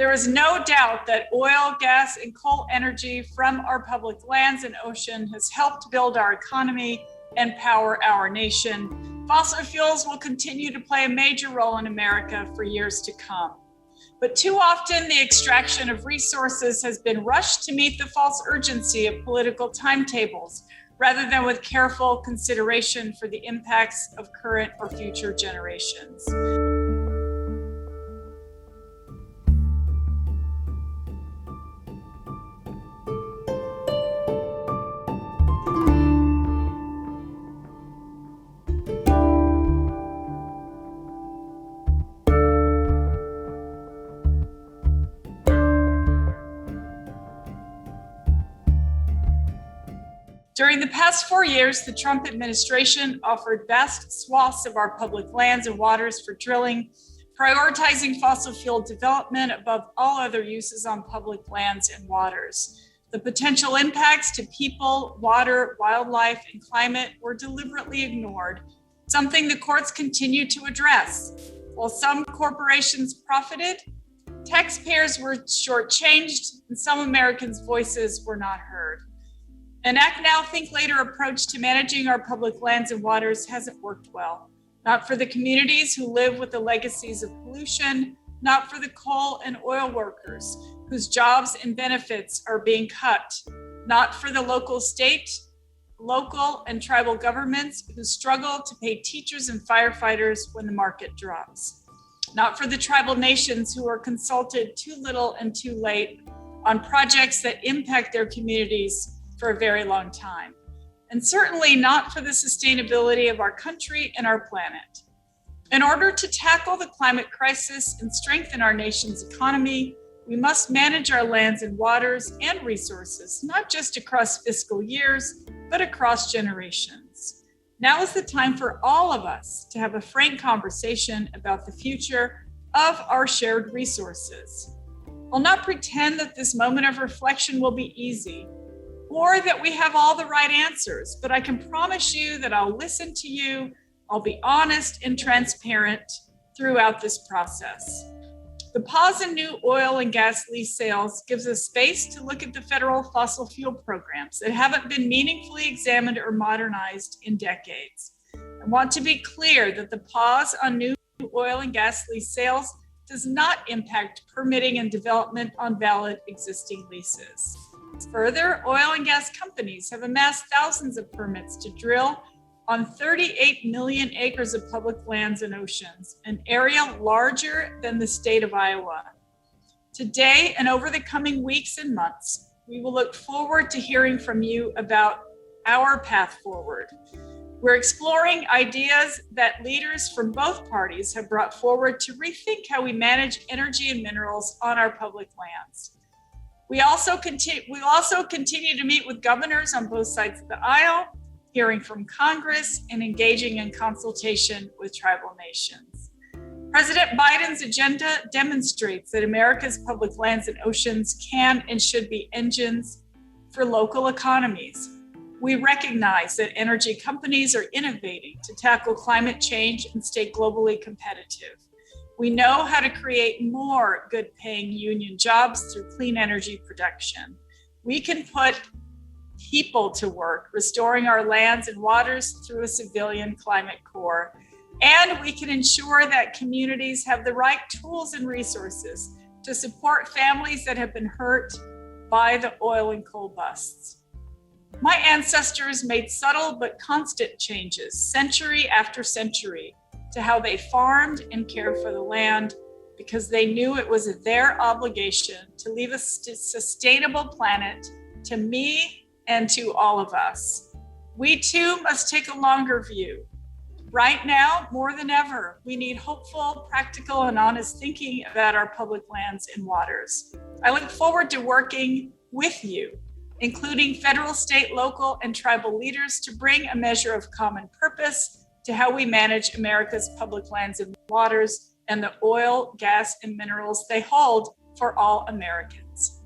There is no doubt that oil, gas, and coal energy from our public lands and ocean has helped build our economy and power our nation. Fossil fuels will continue to play a major role in America for years to come. But too often, the extraction of resources has been rushed to meet the false urgency of political timetables, rather than with careful consideration for the impacts of current or future generations. During the past 4 years, the Trump administration offered vast swaths of our public lands and waters for drilling, prioritizing fossil fuel development above all other uses on public lands and waters. The potential impacts to people, water, wildlife, and climate were deliberately ignored, something the courts continue to address. While some corporations profited, taxpayers were shortchanged, and some Americans' voices were not heard. An act now, think later approach to managing our public lands and waters hasn't worked well. Not for the communities who live with the legacies of pollution, not for the coal and oil workers whose jobs and benefits are being cut, not for the local, state, local, and tribal governments who struggle to pay teachers and firefighters when the market drops, not for the tribal nations who are consulted too little and too late on projects that impact their communities for a very long time, and certainly not for the sustainability of our country and our planet. In order to tackle the climate crisis and strengthen our nation's economy, we must manage our lands and waters and resources, not just across fiscal years, but across generations. Now is the time for all of us to have a frank conversation about the future of our shared resources. I'll not pretend that this moment of reflection will be easy, or that we have all the right answers, but I can promise you that I'll listen to you, I'll be honest and transparent throughout this process. The pause in new oil and gas lease sales gives us space to look at the federal fossil fuel programs that haven't been meaningfully examined or modernized in decades. I want to be clear that the pause on new oil and gas lease sales does not impact permitting and development on valid existing leases. Further, oil and gas companies have amassed thousands of permits to drill on 38 million acres of public lands and oceans, an area larger than the state of Iowa. Today and over the coming weeks and months, we will look forward to hearing from you about our path forward. We're exploring ideas that leaders from both parties have brought forward to rethink how we manage energy and minerals on our public lands. We'll also continue to meet with governors on both sides of the aisle, hearing from Congress and engaging in consultation with tribal nations. President Biden's agenda demonstrates that America's public lands and oceans can and should be engines for local economies. We recognize that energy companies are innovating to tackle climate change and stay globally competitive. We know how to create more good-paying union jobs through clean energy production. We can put people to work, restoring our lands and waters through a civilian climate corps. And we can ensure that communities have the right tools and resources to support families that have been hurt by the oil and coal busts. My ancestors made subtle but constant changes, century after century, to how they farmed and cared for the land, because they knew it was their obligation to leave a sustainable planet to me and to all of us. We too must take a longer view. Right now, more than ever, we need hopeful, practical, and honest thinking about our public lands and waters. I look forward to working with you, including federal, state, local, and tribal leaders, to bring a measure of common purpose to how we manage America's public lands and waters and the oil, gas, and minerals they hold for all Americans.